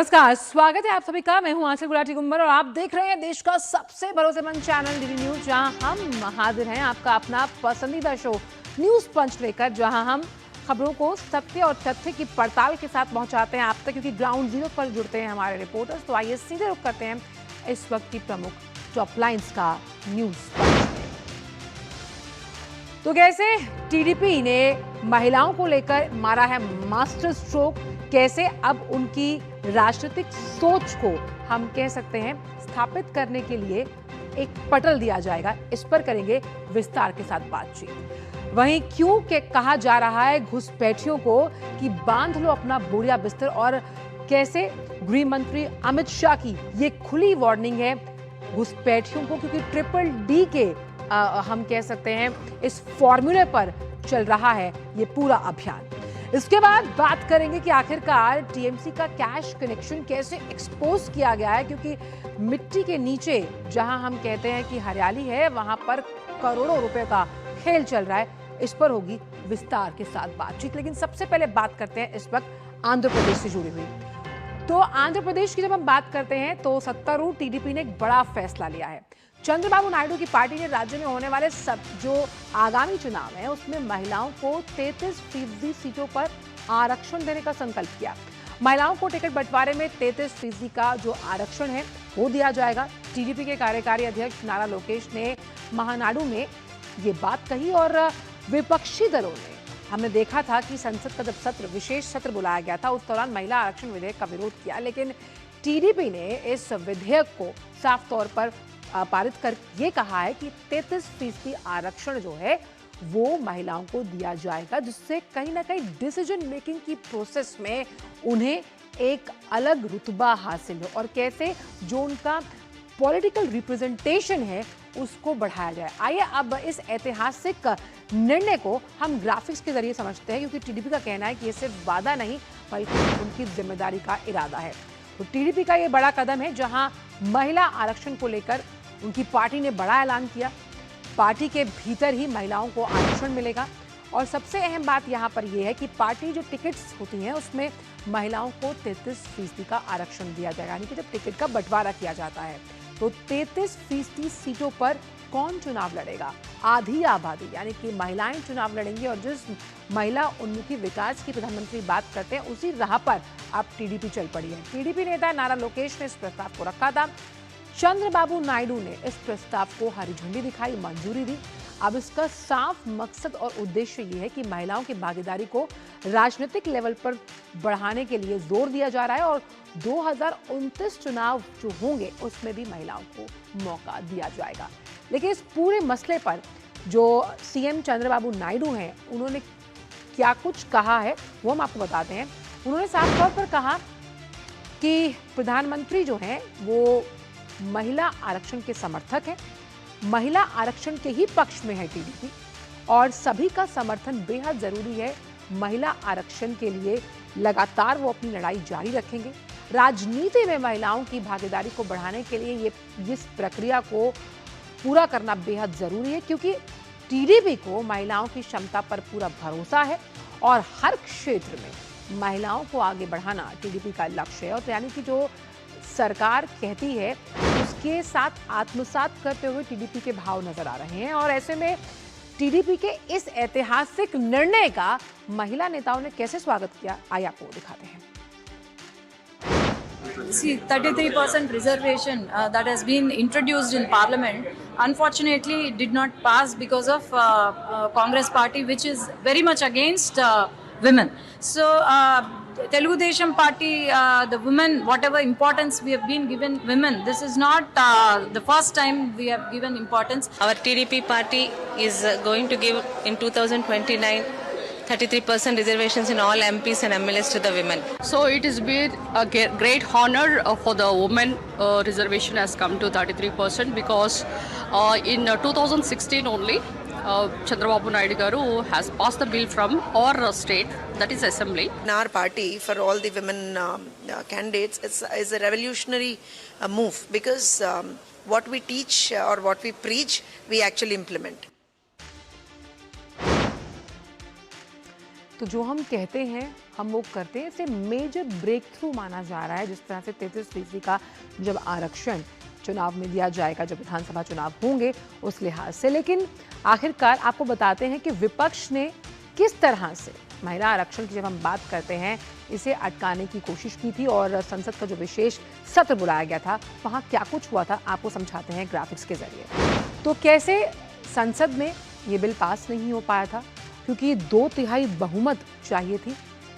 नमस्कार, स्वागत है आप सभी का। मैं हूं आंचल गुलाटी गुंबर और आप देख रहे हैं देश का सबसे भरोसेमंद चैनल डीडी न्यूज, जहां हम हाजिर हैं आपका अपना पसंदीदा शो न्यूज पंच लेकर, जहां हम खबरों को सत्य और तथ्य की पड़ताल के साथ पहुंचाते हैं आप तक, क्योंकि ग्राउंड जीरो पर जुड़ते हैं हमारे रिपोर्टर्स। तो आइए सीधे रुख करते हैं इस वक्त की प्रमुख टॉप लाइन्स का न्यूज पंच। तो कैसे टीडीपी ने महिलाओं को लेकर मारा है मास्टर स्ट्रोक, कैसे अब उनकी राजनीतिक सोच को हम कह सकते हैं स्थापित करने के लिए एक पटल दिया जाएगा, इस पर करेंगे विस्तार के साथ बातचीत। वहीं क्यों के कहा जा रहा है घुसपैठियों को कि बांध लो अपना बोरिया बिस्तर, और कैसे गृह मंत्री अमित शाह की ये खुली वार्निंग है घुसपैठियों को, क्योंकि ट्रिपल डी के हम कह सकते हैं इस फॉर्मूले पर चल रहा है ये पूरा अभियान। इसके बाद बात करेंगे कि आखिरकार टीएमसी का कैश कनेक्शन कैसे एक्सपोज किया गया है, क्योंकि मिट्टी के नीचे जहां हम कहते हैं कि हरियाली है, वहां पर करोड़ों रुपए का खेल चल रहा है। इस पर होगी विस्तार के साथ बातचीत। लेकिन सबसे पहले बात करते हैं इस वक्त आंध्र प्रदेश से जुड़ी हुई। तो आंध्र प्रदेश की जब हम बात करते हैं तो सत्तारूढ़ टीडीपी ने एक बड़ा फैसला लिया है। चंद्रबाबू नायडू की पार्टी ने राज्य में होने वाले सब जो आगामी चुनाव है उसमें महिलाओं को 33% सीटों पर आरक्षण देने का संकल्प किया। महिलाओं को टिकट बंटवारे में 33% का जो आरक्षण है वो दिया जाएगा। टीडीपी के कार्यकारी अध्यक्ष नारा लोकेश ने महानाडू में ये बात कही, और विपक्षी दलों ने, हमने देखा था कि संसद का जब विशेष सत्र बुलाया गया था उस दौरान महिला आरक्षण विधेयक का विरोध किया, लेकिन टीडीपी ने इस विधेयक को साफ तौर पर पारित कर ये कहा है कि 33% आरक्षण जो है वो महिलाओं को दिया जाएगा, जिससे कहीं ना कहीं डिसीजन मेकिंग की प्रोसेस में उन्हें एक अलग रुतबा हासिल हो, और कैसे जो उनका पॉलिटिकल रिप्रेजेंटेशन है उसको बढ़ाया जाए। आइए अब इस ऐतिहासिक निर्णय को हम ग्राफिक्स के जरिए समझते हैं, क्योंकि टीडीपी का कहना है कि ये सिर्फ वादा नहीं बल्कि उनकी जिम्मेदारी का इरादा है। तो टीडीपी का ये बड़ा कदम है, जहां महिला आरक्षण को लेकर उनकी पार्टी ने बड़ा ऐलान किया। पार्टी के भीतर ही महिलाओं को आरक्षण मिलेगा, और सबसे अहम बात यहाँ पर यह है कि पार्टी जो टिकट्स होती हैं उसमें महिलाओं को 33% का आरक्षण दिया जाएगा। यानी कि जब टिकट का बंटवारा किया जाता है तो 33% सीटों पर कौन चुनाव लड़ेगा? आधी आबादी यानी कि महिलाएं चुनाव लड़ेंगी, और जिस महिला उन्मुखी विकास की प्रधानमंत्री बात करते हैं उसी राह पर अब टीडीपी चल पड़ी है। टीडीपी नेता नारा लोकेश ने इस प्रस्ताव को रखा था। चंद्रबाबू नायडू ने इस प्रस्ताव को हरी झंडी दिखाई, मंजूरी दी। अब इसका साफ मकसद और उद्देश्य ये है कि महिलाओं की भागीदारी को राजनीतिक लेवल पर बढ़ाने के लिए जोर दिया जा रहा है, और 2029 चुनाव जो होंगे उसमें भी महिलाओं को मौका दिया जाएगा। लेकिन इस पूरे मसले पर जो सीएम चंद्रबाबू नायडू हैं उन्होंने क्या कुछ कहा है वो हम आपको बताते हैं। उन्होंने साफ तौर पर कहा कि प्रधानमंत्री जो हैं वो महिला आरक्षण के समर्थक हैं, महिला आरक्षण के ही पक्ष में है टीडीपी, और सभी का समर्थन बेहद जरूरी है। महिला आरक्षण के लिए लगातार वो अपनी लड़ाई जारी रखेंगे। राजनीति में महिलाओं की भागीदारी को बढ़ाने के लिए इस प्रक्रिया को पूरा करना बेहद जरूरी है, क्योंकि टीडीपी को महिलाओं की क्षमता पर पूरा भरोसा है, और हर क्षेत्र में महिलाओं को आगे बढ़ाना टीडीपी का लक्ष्य है। और यानी कि जो सरकार कहती है उसके साथ आत्मसात करते हुए टीडीपी के भाव नजर आ रहे हैं। और ऐसे में टीडीपी के इस ऐतिहासिक निर्णय का महिला नेताओं ने कैसे स्वागत किया, आइए आपको दिखाते हैं। See, 33% reservation that has been introduced in Parliament, unfortunately, it did not pass because of Congress party, which is very much against women. So, Telugu Desam party, the women, whatever importance we have been given women, this is not the first time we have given importance. Our TDP party is going to give in 2029 33% reservations in all MPs and MLAs to the women. So it has been a great honor for the women reservation has come to 33%, because in 2016 only Chandrababu Naidu garu has passed the bill from our state, that is assembly. In our party, for all the women candidates, is a revolutionary move, because what we teach or what we preach, we actually implement. तो जो हम कहते हैं हम वो करते हैं। इसे मेजर ब्रेक थ्रू माना जा रहा है, जिस तरह से 33% का जब आरक्षण चुनाव में दिया जाएगा, जब विधानसभा चुनाव होंगे उस लिहाज से। लेकिन आखिरकार आपको बताते हैं कि विपक्ष ने किस तरह से महिला आरक्षण की जब हम बात करते हैं इसे अटकाने की कोशिश की थी, और संसद का जो विशेष सत्र बुलाया गया था वहाँ क्या कुछ हुआ था आपको समझाते हैं ग्राफिक्स के जरिए। तो कैसे संसद में ये बिल पास नहीं हो पाया था, क्योंकि 2/3 बहुमत चाहिए थी,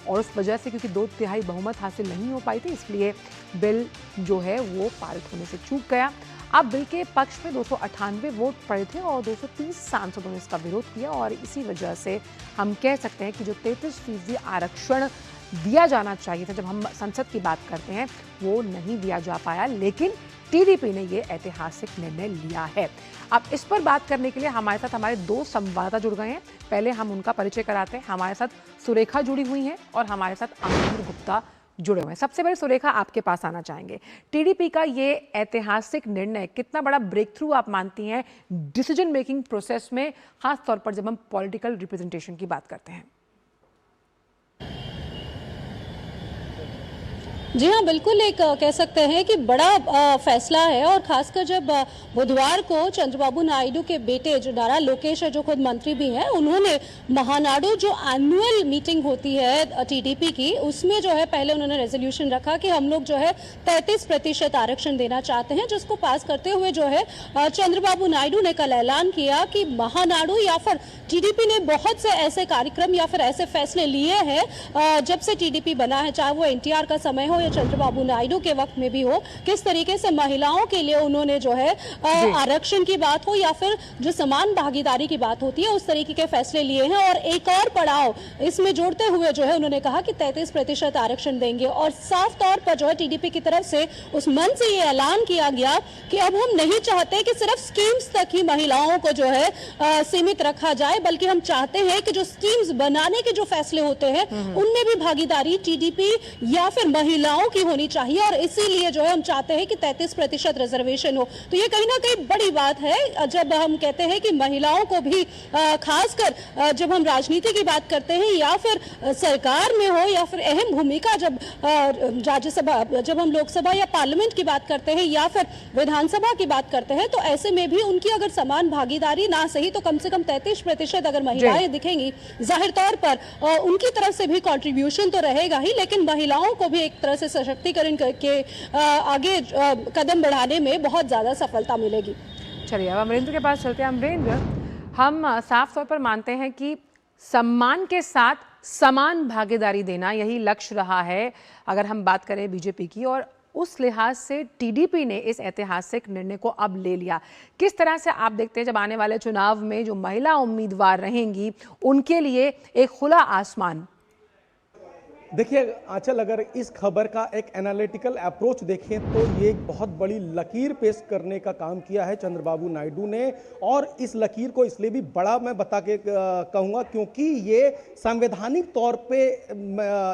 और उस वजह से क्योंकि 2/3 बहुमत हासिल नहीं हो पाई थी, इसलिए बिल जो है वो पारित होने से चूक गया। अब बिल के पक्ष में 298 वोट पड़े थे और 230 सांसदों ने इसका विरोध किया, और इसी वजह से हम कह सकते हैं कि जो 33% आरक्षण दिया जाना चाहिए था जब हम संसद की बात करते हैं वो नहीं दिया जा पाया। लेकिन टीडीपी ने ये ऐतिहासिक निर्णय लिया है। अब इस पर बात करने के लिए हमारे साथ हमारे 2 संवाददाता जुड़ गए हैं। पहले हम उनका परिचय कराते हैं। हमारे साथ सुरेखा जुड़ी हुई हैं और हमारे साथ अमरेंद्र गुप्ता जुड़े हुए हैं। सबसे पहले सुरेखा, आपके पास आना चाहेंगे। टीडीपी का ये ऐतिहासिक निर्णय कितना बड़ा ब्रेक थ्रू आप मानती हैं डिसीजन मेकिंग प्रोसेस में, खास तौर पर जब हम पॉलिटिकल रिप्रेजेंटेशन की बात करते हैं? जी हाँ, बिल्कुल एक कह सकते हैं कि बड़ा फैसला है, और खासकर जब बुधवार को चंद्रबाबू नायडू के बेटे जो नारा लोकेश है, जो खुद मंत्री भी हैं, उन्होंने महानाडु जो एनुअल मीटिंग होती है टीडीपी की, उसमें जो है पहले उन्होंने रेजोल्यूशन रखा कि हम लोग जो है 33% आरक्षण देना चाहते हैं, जिसको पास करते हुए जो है चंद्रबाबू नायडू ने कल ऐलान किया कि महानाडु या फिर टीडीपी ने बहुत से ऐसे कार्यक्रम या फिर ऐसे फैसले लिए हैं जब से टीडीपी बना है, चाहे वो एनटीआर का समय हो या चंद्रबाबू नायडू के वक्त में भी हो, किस तरीके से महिलाओं के लिए उन्होंने जो है आरक्षण की बात हो या फिर जो समान भागीदारी की बात होती है उस तरीके के फैसले लिए हैं। और एक और पड़ाव इसमें जोड़ते हुए जो है उन्होंने कहा कि 33% आरक्षण देंगे, और साफ तौर पर जो है टीडीपी की तरफ से उस मंच से ये ऐलान किया गया कि अब हम नहीं चाहते कि सिर्फ स्कीम्स तक ही महिलाओं को जो है सीमित रखा जाए, बल्कि हम चाहते हैं कि जो स्कीम्स बनाने के जो फैसले होते हैं उनमें भी भागीदारी टीडीपी या फिर महिलाओं की होनी चाहिए, और इसीलिए जो है हम चाहते हैं कि 33% रिजर्वेशन हो। तो ये कहीं ना कहीं बड़ी बात है जब हम कहते हैं कि महिलाओं को भी खासकर जब हम राजनीति की बात करते हैं या फिर सरकार में हो या फिर अहम भूमिका जब राज्यसभा, जब हम लोकसभा या पार्लियामेंट की बात करते हैं या फिर विधानसभा की बात करते हैं, तो ऐसे में भी उनकी अगर समान भागीदारी ना सही तो कम से कम 33% अगर महिलाएं दिखेंगी, जाहिर तौर पर उनकी तरफ से भी कंट्रीब्यूशन तो रहेगा ही, लेकिन महिलाओं को भी एक तरह से सशक्तिकरण करके आगे कदम बढ़ाने में बहुत ज्यादा सफलता मिलेगी। चलिए अब अमरेंद्र के पास चलते हैं। अमरेंद्र, हम साफ तौर पर मानते हैं कि सम्मान के साथ समान भागीदारी देना यही लक्ष्य रहा है अगर हम बात करें बीजेपी की, और उस लिहाज से टीडीपी ने इस ऐतिहासिक निर्णय को अब ले लिया। किस तरह से आप देखते हैं जब आने वाले चुनाव में जो महिला उम्मीदवार रहेंगी उनके लिए एक खुला आसमान? देखिए आंचल, अगर इस खबर का एक एनालिटिकल अप्रोच देखें तो ये एक बहुत बड़ी लकीर पेश करने का काम किया है चंद्रबाबू नायडू ने, और इस लकीर को इसलिए भी बड़ा मैं बता के कहूँगा क्योंकि ये संवैधानिक तौर पे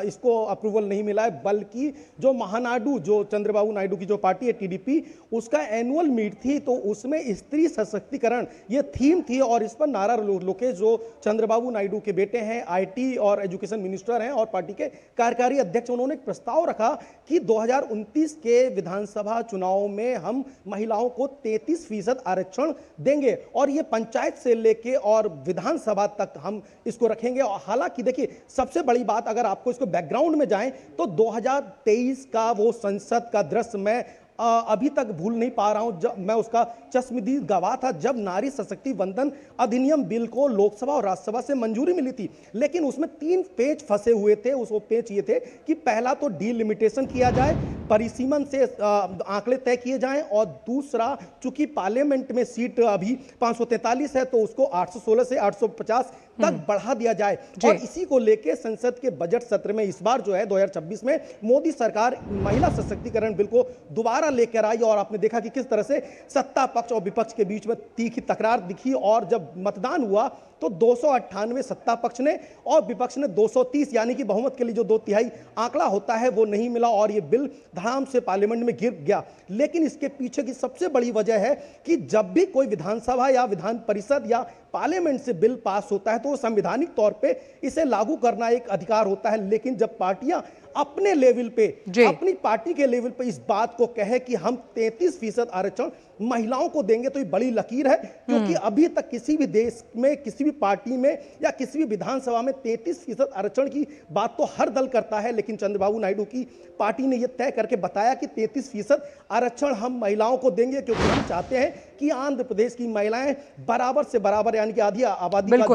इसको अप्रूवल नहीं मिला है, बल्कि जो महानाडु, जो चंद्रबाबू नायडू की जो पार्टी है टीडीपी, उसका एनुअल मीट थी, तो उसमें स्त्री सशक्तिकरण ये थीम थी, और इस पर नारा लोकेश जो चंद्रबाबू नायडू के बेटे हैं, IT और एजुकेशन मिनिस्टर हैं और पार्टी के कार्यकारी अध्यक्ष, उन्होंने एक प्रस्ताव रखा कि 2029 के विधानसभा चुनाव में हम महिलाओं को 33% आरक्षण देंगे, और ये पंचायत से लेके और विधानसभा तक हम इसको रखेंगे। और हालांकि देखिए सबसे बड़ी बात, अगर आपको इसको बैकग्राउंड में जाएं तो 2023 का वो संसद का दृश्य मैं अभी तक भूल नहीं पा रहा हूं, जब मैं उसका चश्मदीद गवाह था, जब नारी सशक्ति वंदन अधिनियम बिल को लोकसभा और राज्यसभा से मंजूरी मिली थी, लेकिन उसमें 3 पेच फंसे हुए थे। वो पेच ये थे कि पहला तो डिलिमिटेशन किया जाए, परिसीमन से आंकड़े तय किए जाएं, और दूसरा चूंकि पार्लियामेंट में सीट अभी 543 है तो उसको 816 से 850 तक बढ़ा दिया जाए। और इसी को लेकर संसद के बजट सत्र में इस बार जो है 2026 में मोदी सरकार महिला सशक्तिकरण बिल को दोबारा लेकर आई और आपने देखा कि किस तरह से सत्ता पक्ष और विपक्ष के बीच में तीखी तकरार दिखी और जब मतदान हुआ तो 298 सत्ता पक्ष ने और विपक्ष ने 230, यानी कि बहुमत के लिए जो 2/3 आंकड़ा होता है वो नहीं मिला और ये बिल धड़ाम से पार्लियामेंट में गिर गया। लेकिन इसके पीछे की सबसे बड़ी वजह है कि जब भी कोई विधानसभा या विधान परिषद या पार्लियामेंट से बिल पास होता है तो संवैधानिक तौर पे इसे लागू करना एक अधिकार होता है। लेकिन जब पार्टियां अपने लेवल पे, अपनी पार्टी के लेवल पे इस बात को कहे कि हम 33% आरक्षण महिलाओं को देंगे तो ये बड़ी लकीर है, क्योंकि अभी तक किसी भी देश में, किसी भी पार्टी में या किसी भी विधानसभा में 33% आरक्षण की बात तो हर दल करता है, लेकिन चंद्रबाबू नायडू की पार्टी ने यह तय करके बताया कि 33% आरक्षण हम महिलाओं को देंगे, क्योंकि हम चाहते हैं कि आंध्र प्रदेश की महिलाएं बराबर से बराबर, यानी कि आधी आबादी का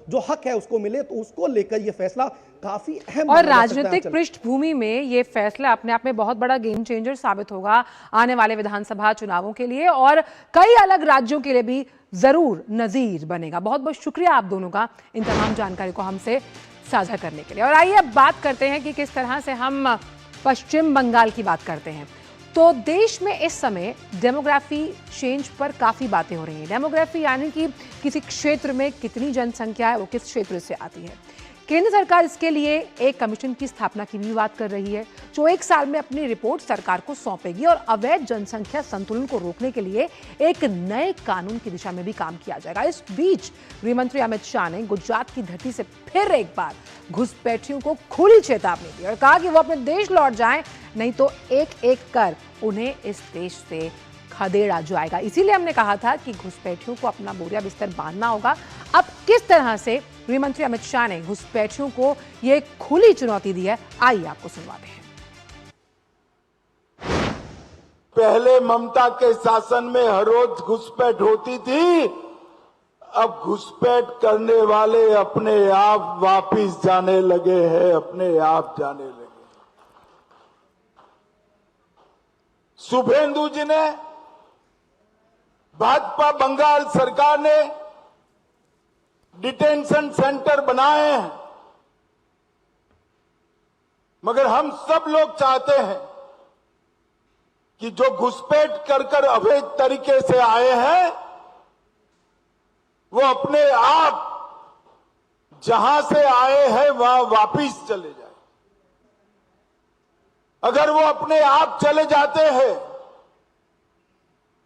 जो हक है उसको मिले। तो उसको लेकर यह फैसला काफी अहम और राजनीतिक पृष्ठभूमि में ये फैसला अपने आप में बहुत बड़ा गेम चेंजर साबित होगा आने वाले विधानसभा चुनावों के लिए और कई अलग राज्यों के लिए भी जरूर नजीर बनेगा। बहुत बहुत शुक्रिया आप दोनों का इन तमाम जानकारी को हमसे साझा करने के लिए। और आइए अब बात करते हैं कि किस तरह से हम पश्चिम बंगाल की बात करते हैं। तो देश में इस समय डेमोग्राफी चेंज पर काफी बातें हो रही हैं। डेमोग्राफी यानी कि किसी क्षेत्र में कितनी जनसंख्या है, वो किस क्षेत्र से आती है। केंद्र सरकार इसके लिए एक कमीशन की स्थापना की भी बात कर रही है, जो 1 साल में अपनी रिपोर्ट सरकार को सौंपेगी और अवैध जनसंख्या संतुलन को रोकने के लिए एक नए कानून की दिशा में भी काम किया जाएगा। इस बीच गृह मंत्री अमित शाह ने गुजरात की धरती से फिर एक बार घुसपैठियों को खुली चेतावनी दी और कहा कि वो अपने देश लौट जाएं, नहीं तो एक एक कर उन्हें इस देश से खदेड़ा जाएगा। इसीलिए हमने कहा था कि घुसपैठियों को अपना बोरिया बिस्तर बांधना होगा। अब किस तरह से गृह मंत्री अमित शाह ने घुसपैठियों को ये खुली चुनौती दी है, आइए आपको सुनवाते हैं। पहले ममता के शासन में हर रोज घुसपैठ होती थी, अब घुसपैठ करने वाले अपने आप वापिस जाने लगे हैं, अपने आप जाने लगे। शुभेंदु जी ने, भाजपा बंगाल सरकार ने डिटेंशन सेंटर बनाए हैं, मगर हम सब लोग चाहते हैं कि जो घुसपैठ कर अवैध तरीके से आए हैं वो अपने आप जहां से आए हैं वहां वापिस चले जाए। अगर वो अपने आप चले जाते हैं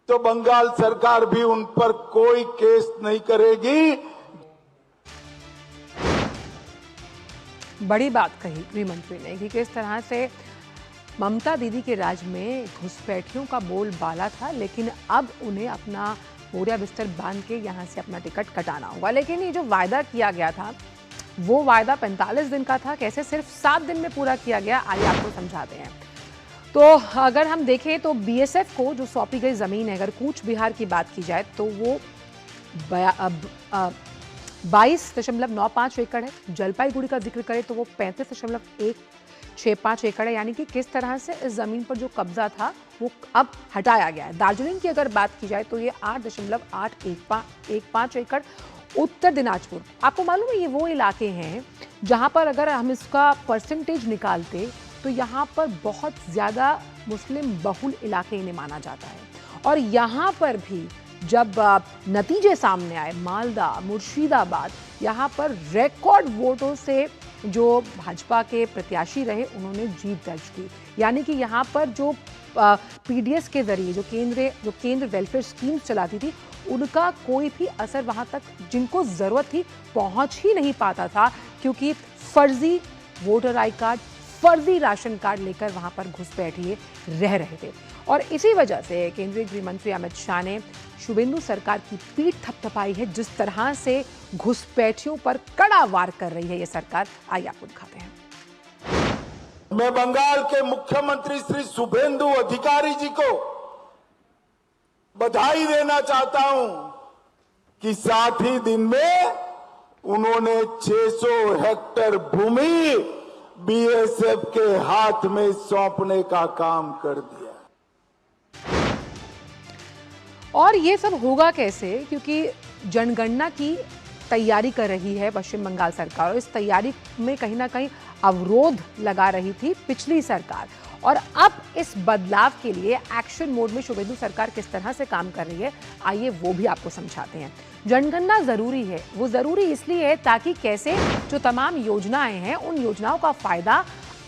तो बंगाल सरकार भी उन पर कोई केस नहीं करेगी। बड़ी बात कही गृह मंत्री ने कि किस तरह से ममता दीदी के राज में घुसपैठियों का बोलबाला था, लेकिन अब उन्हें अपना बोरिया बिस्तर बांध के यहाँ से अपना टिकट कटाना होगा। लेकिन ये जो वायदा किया गया था वो वायदा 45 दिन का था, कैसे सिर्फ 7 दिन में पूरा किया गया, आइए आपको समझाते हैं। तो अगर हम देखें तो बीएसएफ को जो सौंपी गई ज़मीन है, अगर कूच बिहार की बात की जाए तो वो 22.95 एकड़ है। जलपाईगुड़ी का जिक्र करें तो वो 35.165 एकड़ है, यानी कि किस तरह से इस ज़मीन पर जो कब्जा था वो अब हटाया गया है। दार्जिलिंग की अगर बात की जाए तो ये 8.815 एकड़। उत्तर दिनाजपुर, आपको मालूम है ये वो इलाके हैं जहाँ पर अगर हम इसका परसेंटेज निकालते तो यहाँ पर बहुत ज़्यादा मुस्लिम बहुल इलाके इन्हें माना जाता है। और यहाँ पर भी जब नतीजे सामने आए, मालदा, मुर्शिदाबाद, यहाँ पर रिकॉर्ड वोटों से जो भाजपा के प्रत्याशी रहे उन्होंने जीत दर्ज की। यानी कि यहाँ पर जो पीडीएस के जरिए जो केंद्र वेलफेयर स्कीम चलाती थी उनका कोई भी असर वहाँ तक जिनको ज़रूरत थी पहुँच ही नहीं पाता था, क्योंकि फर्जी वोटर आई कार्ड, फर्जी राशन कार्ड लेकर वहां पर घुसपैठिए रह रहे थे। और इसी वजह से केंद्रीय गृह मंत्री अमित शाह ने शुभेंदु सरकार की पीठ थपथपाई है। जिस तरह से घुसपैठियों पर कड़ा वार कर रही है ये सरकार, आइए आपको दिखाते हैं। मैं बंगाल के मुख्यमंत्री श्री शुभेंदु अधिकारी जी को बधाई देना चाहता हूं कि 7 ही दिन में उन्होंने 600 हेक्टेयर भूमि बीएसएफ के हाथ में सौंपने का काम कर दिया। और ये सब होगा कैसे, क्योंकि जनगणना की तैयारी कर रही है पश्चिम बंगाल सरकार और इस तैयारी में कहीं ना कहीं अवरोध लगा रही थी पिछली सरकार। और अब इस बदलाव के लिए एक्शन मोड में शुभेंदु सरकार किस तरह से काम कर रही है, आइए वो भी आपको समझाते हैं। जनगणना जरूरी है, वो जरूरी इसलिए है ताकि कैसे जो तमाम योजनाएं हैं उन योजनाओं का फायदा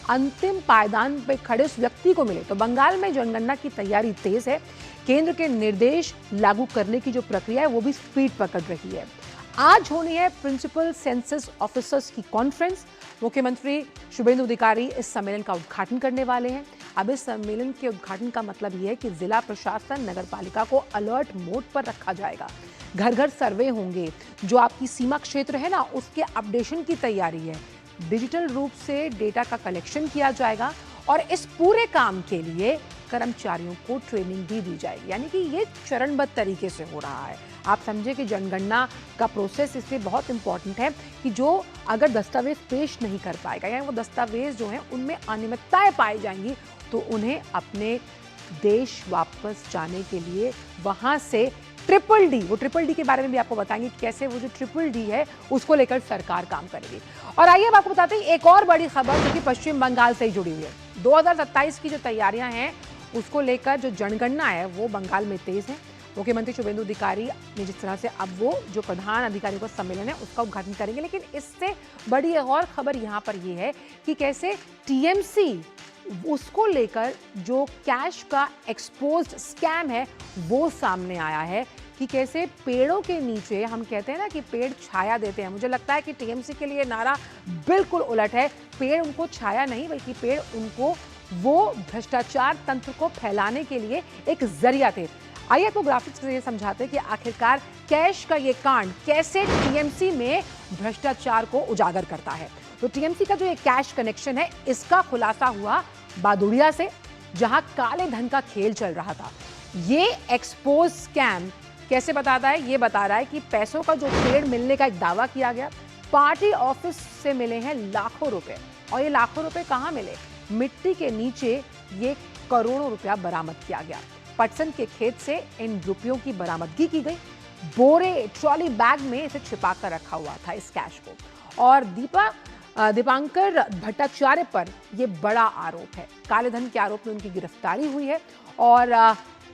अंतिम पायदान पे खड़े उस व्यक्ति को मिले। तो बंगाल में जनगणना की तैयारी तेज है, केंद्र के निर्देश लागू करने की जो प्रक्रिया है वो भी स्पीड पकड़ रही है। आज होनी है प्रिंसिपल सेंसस ऑफिसर्स की कॉन्फ्रेंस। मुख्यमंत्री शुभेंदु अधिकारी इस सम्मेलन का उद्घाटन करने वाले हैं। अब इस सम्मेलन के उद्घाटन का मतलब यह है कि जिला प्रशासन नगर पालिका को अलर्ट मोड पर रखा जाएगा। घर घर सर्वे होंगे, जो आपकी सीमा क्षेत्र है ना उसके अपडेशन की तैयारी है। डिजिटल रूप से डेटा का कलेक्शन किया जाएगा और इस पूरे काम के लिए कर्मचारियों को ट्रेनिंग भी दी जाएगी। यानी कि ये चरणबद्ध तरीके से हो रहा है। आप समझे कि जनगणना का प्रोसेस इसलिए बहुत इंपॉर्टेंट है कि जो अगर दस्तावेज पेश नहीं कर पाएगा या वो दस्तावेज जो हैं उनमें अनियमितताएं पाई जाएंगी तो उन्हें अपने देश वापस जाने के लिए वहां से ट्रिपल डी, वो ट्रिपल डी के बारे में भी आपको बताएंगे कि कैसे वो जो ट्रिपल डी है उसको लेकर सरकार काम करेगी। और आइए अब आपको बताते हैं एक और बड़ी खबर जो कि पश्चिम बंगाल से ही जुड़ी हुई है। 2027 की जो तैयारियां हैं उसको लेकर जो जनगणना है वो बंगाल में तेज है। मुख्यमंत्री शुभेंदु अधिकारी ने जिस तरह से अब वो जो प्रधान अधिकारियों का सम्मेलन है उसका उद्घाटन करेंगे, लेकिन इससे बड़ी एक और खबर यहाँ पर ये है कि कैसे टीएमसी उसको लेकर जो कैश का एक्सपोज्ड स्कैम है वो सामने आया है कि कैसे पेड़ों के नीचे, हम कहते हैं ना कि पेड़ छाया देते हैं, मुझे लगता है कि टीएमसी के लिए नारा बिल्कुल उलट है। पेड़ उनको छाया नहीं बल्कि पेड़ उनको वो भ्रष्टाचार तंत्र को फैलाने के लिए एक जरिया थे। आइए आपको ग्राफिक्स से ये समझाते हैं कि आखिरकार कैश का ये कांड कैसे टीएमसी में भ्रष्टाचार को उजागर करता है। तो टीएमसी का जो ये कैश कनेक्शन है इसका खुलासा हुआ बादुड़िया से, जहां काले धन का खेल चल रहा था। ये एक्सपोज स्कैम कैसे बताता है, ये बता रहा है कि पैसों का जो पेड़ मिलने का एक दावा किया गया, पार्टी ऑफिस से मिले हैं लाखों रुपए। और ये लाखों रुपए कहां मिले? मिट्टी के नीचे ये करोड़ों रुपया बरामद किया गया। पटसन के खेत से इन रुपयों की बरामदगी की गई। बोरे ट्रॉली बैग में इसे छिपा कर रखा हुआ था इस कैश को। और दीपांकर भट्टाचार्य पर यह बड़ा आरोप है। काले धन के आरोप में उनकी गिरफ्तारी हुई है और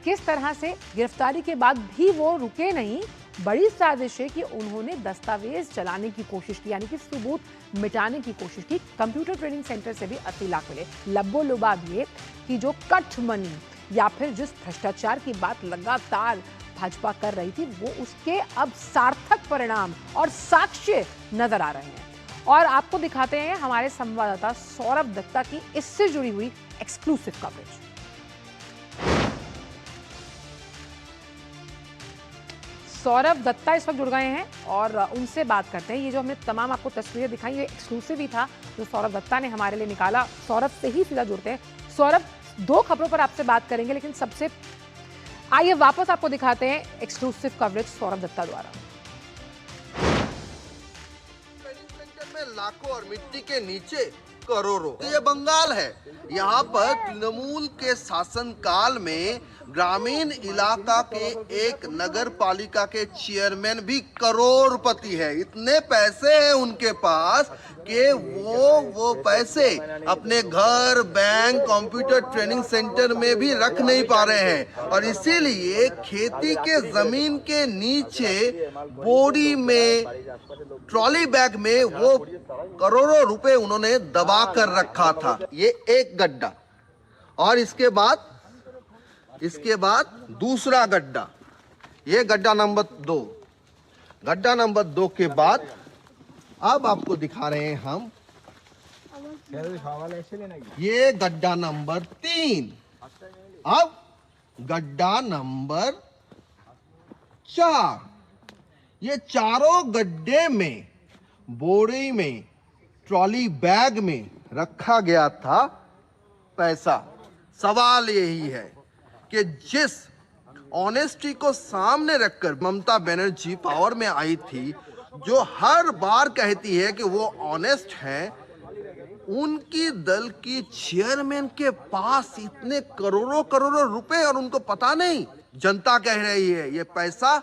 किस तरह से गिरफ्तारी के बाद भी वो रुके नहीं। बड़ी साजिश है कि उन्होंने दस्तावेज चलाने की कोशिश की, यानी कि सबूत मिटाने की कोशिश की। कंप्यूटर ट्रेनिंग सेंटर से भी 80 लाख मिले। लब्बो लुबाब ये कि जो कट मनी या फिर जिस भ्रष्टाचार की बात लगातार भाजपा कर रही थी वो उसके अब सार्थक परिणाम और साक्ष्य नजर आ रहे हैं। और आपको दिखाते हैं हमारे संवाददाता सौरभ दत्ता की इससे जुड़ी हुई एक्सक्लूसिव कवरेज। सौरभ दत्ता इस वक्त जुड़ गए हैं और उनसे बात करते हैं। ये जो हमने तमाम आपको तस्वीरें दिखाई ये एक्सक्लूसिव ही था जो सौरभ दत्ता ने हमारे लिए निकाला। सौरभ से ही सीधा जुड़ते हैं। सौरभ, दो खबरों पर आपसे बात करेंगे, लेकिन सबसे आइए वापस आपको दिखाते हैं एक्सक्लूसिव कवरेज सौरभ दत्ता द्वारा। में लाखों और मिट्टी के नीचे करोड़ों। तो ये बंगाल है। यहाँ पर तृणमूल के शासनकाल में ग्रामीण इलाका के एक नगर पालिका के चेयरमैन भी करोड़पति है। इतने पैसे हैं उनके पास कि वो पैसे अपने घर, बैंक, कंप्यूटर ट्रेनिंग सेंटर में भी रख नहीं पा रहे हैं और इसीलिए खेती के जमीन के नीचे बोरी में, ट्रॉली बैग में वो करोड़ों रुपए उन्होंने दबा कर रखा था। ये एक गड्ढा और इसके बाद दूसरा गड्ढा, ये गड्ढा नंबर 2। गड्ढा नंबर 2 के बाद अब आपको दिखा रहे हैं हम ये गड्ढा नंबर 3। अब गड्ढा नंबर 4। ये चारों गड्ढे में, बोरी में, ट्रॉली बैग में रखा गया था पैसा। सवाल यही है कि जिस ऑनेस्टी को सामने रखकर ममता बनर्जी पावर में आई थी, जो हर बार कहती है कि वो ऑनेस्ट है, उनकी दल की चेयरमैन के पास इतने करोड़ों करोड़ों रुपए और उनको पता नहीं। जनता कह रही है ये पैसा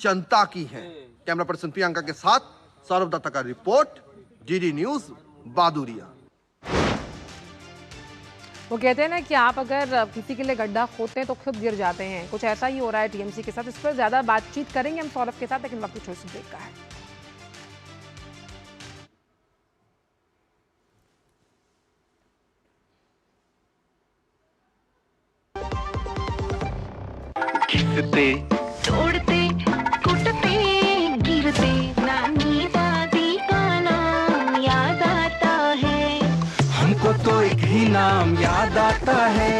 जनता की है। कैमरा पर्सन प्रियंका के साथ सौरभ दत्ता का रिपोर्ट, डीडी न्यूज, बादुड़िया। वो कहते हैं ना कि आप अगर किसी के लिए गड्ढा खोदते हैं तो खुद गिर जाते हैं, कुछ ऐसा ही हो रहा है टीएमसी के साथ। इस पर ज्यादा बातचीत करेंगे हम सौरभ के साथ, लेकिन वक्त छोटे से ब्रेक का है। तोड़ते कुटते गिरते नानी दादी का नाम याद आता है, हमको तो एक ही नाम याद आता है,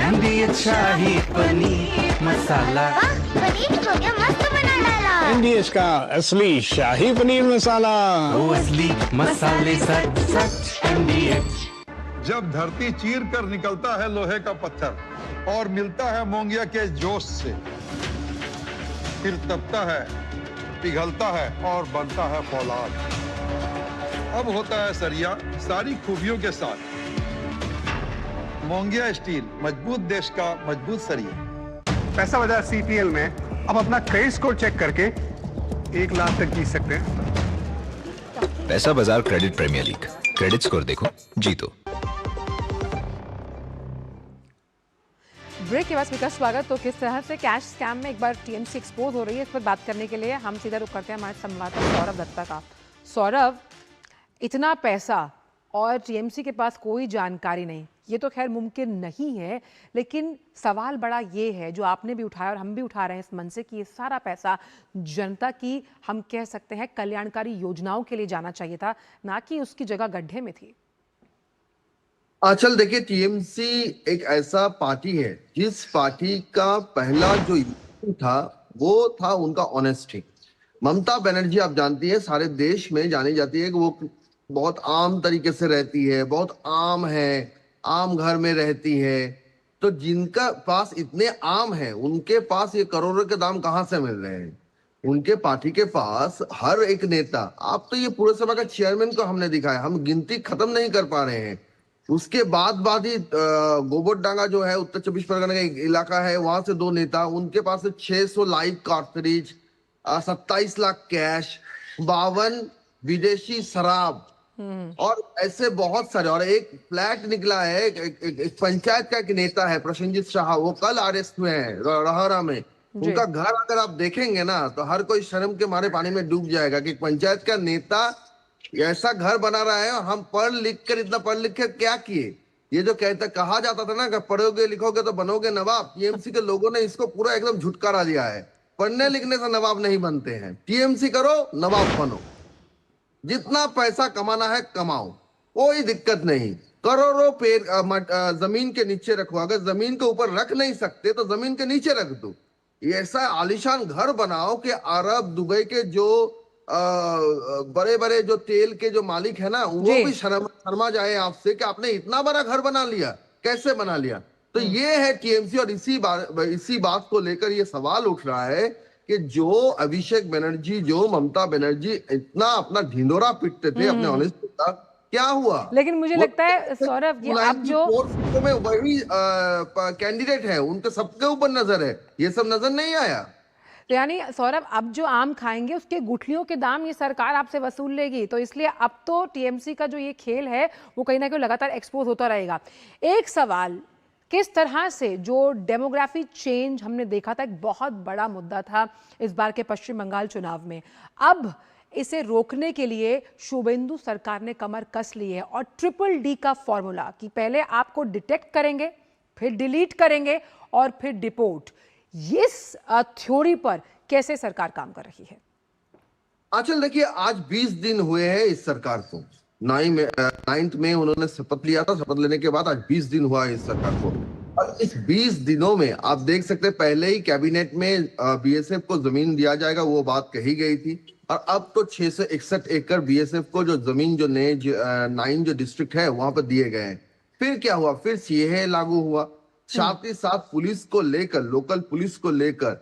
एमडीएच शाही पनीर मसाला। पनीर को क्या मस्त बना डाला। एमडीएच का असली शाही पनीर मसाला, वो असली मसाले सच सच एमडीएच। जब धरती चीर कर निकलता है लोहे का पत्थर और मिलता है मोंगिया के जोश से, फिर तपता है, पिघलता है और बनता है फौलाद। अब होता है सरिया सारी खूबियों के साथ। मोंगिया स्टील, मजबूत देश का मजबूत सरिया। पैसा बाजार सीपीएल में अब अपना क्रेडिट स्कोर चेक करके 1 लाख तक जीत सकते हैं। पैसा बाजार credit premier league, credit score देखो जीतो। ब्रेक के बाद स्पीकर स्वागत। तो किस तरह से कैश स्कैम में एक बार टीएमसी एक्सपोज हो रही है, इस पर बात करने के लिए हम सीधा रुख करते हैं हमारे संवाददाता सौरभ दत्ता का। सौरभ, इतना पैसा और टीएमसी के पास कोई जानकारी नहीं, ये तो खैर मुमकिन नहीं है, लेकिन सवाल बड़ा ये है जो आपने भी उठाया और हम भी उठा रहे हैं इस मन से कि ये सारा पैसा जनता की, हम कह सकते हैं, कल्याणकारी योजनाओं के लिए जाना चाहिए था, ना कि उसकी जगह गड्ढे में थी। आंचल, देखिए, टीएमसी एक ऐसा पार्टी है जिस पार्टी का पहला जो था वो था उनका ऑनेस्टी। ममता बनर्जी, आप जानती है, सारे देश में जानी जाती है कि वो बहुत आम तरीके से रहती है, बहुत आम है, आम घर में रहती है। तो जिनका पास इतने आम है उनके पास ये करोड़ों के दाम कहाँ से मिल रहे हैं? उनके पार्टी के पास हर एक नेता, आप तो ये पूरे सभा का चेयरमैन को हमने दिखाया, हम गिनती खत्म नहीं कर पा रहे हैं। उसके बाद ही गोबरडांगा जो है उत्तर 24 परगना का इलाका है, वहां से 2 नेता, उनके पास से 600 लाइव कार्ट्रिज, 27 लाख कैश, 52 विदेशी शराब और ऐसे बहुत सारे। और एक फ्लैट निकला है, एक पंचायत का एक नेता है प्रसन्नजीत शाह, वो कल अरेस्ट हुए हैं रहरा में। उनका घर अगर आप देखेंगे ना तो हर कोई शर्म के मारे पानी में डूब जाएगा कि पंचायत का नेता ऐसा घर बना रहा है। और हम इतना पढ़ लिख कर क्या किए? ये जो कहा जाता था ना कि पढ़ोगे लिखोगे तो बनोगे नवाब, टीएमसी के लोगों ने इसको पूरा एकदम झुटकारा दिया है। पढ़ने लिखने से नवाब नहीं बनते हैं, टीएमसी करो नवाब बनो। जितना पैसा कमाना है कमाओ, कोई दिक्कत नहीं। करोड़ों पेड़ जमीन के नीचे रखो, अगर जमीन के ऊपर रख नहीं सकते तो जमीन के नीचे रख दो। ऐसा आलीशान घर बनाओ कि अरब दुबई के जो बड़े बड़े जो तेल के जो मालिक है ना, वो भी शर्मा जाए आपसे कि आपने इतना बड़ा घर बना लिया, कैसे बना लिया। तो ये है टीएमसी। और इसी बात को लेकर ये सवाल उठ रहा है कि जो अभिषेक बनर्जी, जो ममता बनर्जी इतना अपना ढिंडोरा पीटते थे अपने ऑनेस्टी का, क्या हुआ? लेकिन मुझे लगता है सौरभ, ये आप जो में वही कैंडिडेट है, उनके सबके ऊपर नजर है, ये सब नजर नहीं आया। तो यानी सौरभ, अब जो आम खाएंगे उसके गुठलियों के दाम ये सरकार आपसे वसूल लेगी, तो इसलिए अब तो टीएमसी का जो ये खेल है वो कहीं ना कहीं लगातार एक्सपोज होता रहेगा। एक सवाल, किस तरह से जो डेमोग्राफी चेंज हमने देखा था, एक बहुत बड़ा मुद्दा था इस बार के पश्चिम बंगाल चुनाव में, अब इसे रोकने के लिए शुभेंदु सरकार ने कमर कस ली है और ट्रिपल-D का फॉर्मूला कि पहले आपको डिटेक्ट करेंगे, फिर डिलीट करेंगे और फिर डिपोर्ट, इस थ्योरी पर कैसे सरकार काम कर रही है? आंचल, देखिए, आज 20 दिन हुए हैं इस सरकार को। 9 में उन्होंने शपथ लिया था, शपथ लेने के बाद आज 20 दिन हुआ है इस सरकार को। और इस 20 दिनों में आप देख सकते हैं, पहले ही कैबिनेट में बीएसएफ को जमीन दिया जाएगा, वो बात कही गई थी। और अब तो 661 एकड़ बीएसएफ को जो जमीन, जो नए 9 जो डिस्ट्रिक्ट है वहां पर दिए गए हैं। फिर क्या हुआ? फिर सीए लागू हुआ, साथ ही साथ पुलिस को लेकर, लोकल पुलिस को लेकर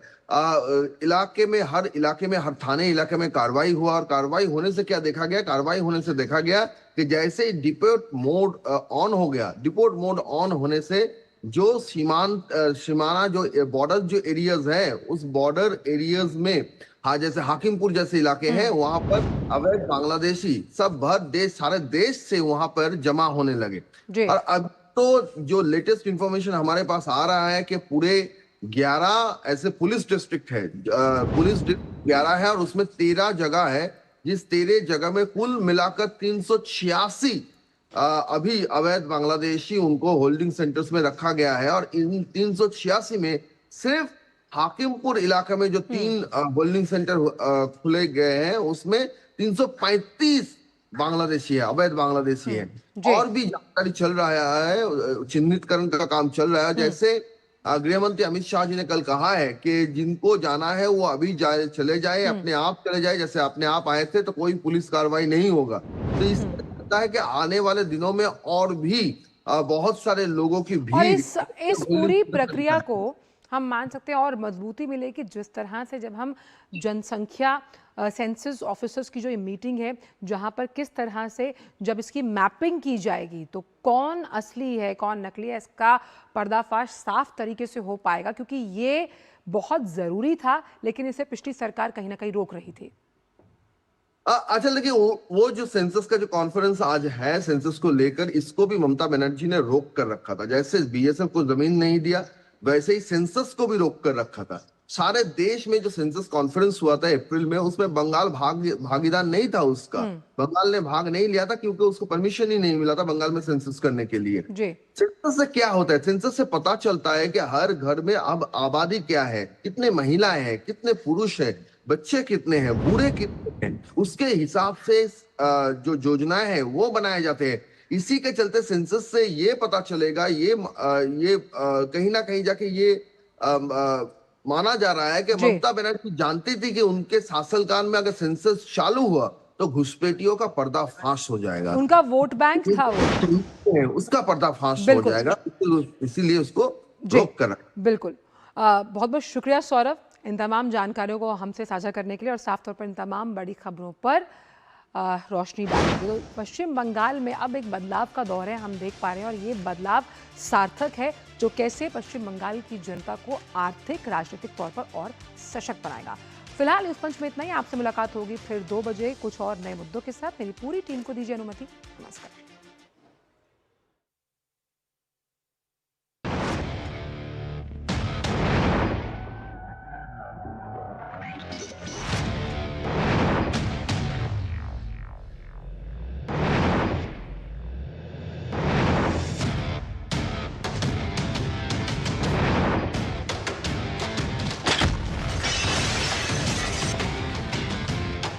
इलाके में, हर थाने इलाके में कार्रवाई हुआ। और कार्रवाई होने से क्या देखा गया? कार्रवाई होने से देखा गया कि जैसे डिपोर्ट मोड ऑन हो गया, डिपोर्ट मोड ऑन होने से जो सीमाना जो बॉर्डर जो एरियाज है, उस बॉर्डर एरियाज में, हाँ, जैसे हाकिमपुर जैसे इलाके हैं, वहां पर अवैध बांग्लादेशी सब भर देश, सारे देश से वहां पर जमा होने लगे। और अब तो जो लेटेस्ट इंफॉर्मेशन हमारे पास आ रहा है कि पूरे 11 ऐसे पुलिस डिस्ट्रिक्ट है, पुलिस डिस्ट्रिक्ट 11 है और उसमें 13 जगह है, जिस 13 जगह में कुल मिलाकर 386 अभी अवैध बांग्लादेशी उनको होल्डिंग सेंटर्स में रखा गया है। और इन 386 में सिर्फ हाकिमपुर इलाका में जो 3 होल्डिंग सेंटर खुले गए हैं उसमें 335 बांग्लादेशी है, अवैध बांग्लादेशी है। और भी जानकारी चल रहा है, चिन्हितकरण का काम चल रहा है। जैसे गृह मंत्री अमित शाह जी ने कल कहा है कि जिनको जाना है वो अभी जाए, चले जाए, अपने आप चले जाए, जैसे अपने आप आए थे, तो कोई पुलिस कार्रवाई नहीं होगा। तो इससे लगता है कि आने वाले दिनों में और भी बहुत सारे लोगों की भीड़, और इस पूरी प्रक्रिया को हम मान सकते हैं और मजबूती मिलेगी जिस तरह से जब हम जनसंख्या सेंसस ऑफिसर्स की जो ये मीटिंग है, जहां पर किस तरह से जब इसकी मैपिंग की जाएगी तो कौन असली है कौन नकली है, इसका पर्दाफाश साफ तरीके से हो पाएगा, क्योंकि ये बहुत ज़रूरी था लेकिन इसे पिछली सरकार कहीं ना कहीं रोक रही थी। अच्छा, लेकिन वो जो सेंसस का जो कॉन्फ्रेंस आज है सेंसस को लेकर, इसको भी ममता बनर्जी ने रोक कर रखा था। जैसे बीएसएफ को जमीन नहीं दिया वैसे ही सेंसस को भी रोक कर रखा था। सारे देश में जो सेंसस कॉन्फ्रेंस हुआ था अप्रैल में, उसमें बंगाल भागीदार नहीं था उसका। बंगाल ने भाग नहीं लिया था क्योंकि उसको परमिशन ही नहीं मिला था बंगाल में सेंसस करने के लिए। सेंसस से क्या होता है? सेंसस से पता चलता है कि हर घर में अब आबादी क्या है, कितने महिलाएं हैं, कितने पुरुष हैं, बच्चे कितने हैं, बूढ़े कितने हैं, उसके हिसाब से जो योजनाएं हैं वो बनाए जाते हैं। इसी के चलते सेंसस से ये पता चलेगा, ये कहीं ना कहीं जाके ये माना जा रहा है कि ममता बनर्जी जानती थी कि उनके शासनकाल में अगर सेंसस चालू हुआ तो घुसपैठियों का पर्दाफाश हो जाएगा, उनका वोट बैंक था वो, उसका पर्दाफाश हो जाएगा, इसीलिए उसको रोक कर। बिल्कुल। बहुत बहुत शुक्रिया सौरभ इन तमाम जानकारियों को हमसे साझा करने के लिए और साफ तौर पर इन तमाम बड़ी खबरों पर रोशनी डाली। तो पश्चिम बंगाल में अब एक बदलाव का दौर है, हम देख पा रहे हैं, और ये बदलाव सार्थक है जो कैसे पश्चिम बंगाल की जनता को आर्थिक राजनीतिक तौर पर और सशक्त बनाएगा। फिलहाल न्यूज़ पंच में इतना ही। आपसे मुलाकात होगी फिर 2 बजे कुछ और नए मुद्दों के साथ। मेरी पूरी टीम को दीजिए अनुमति। नमस्कार।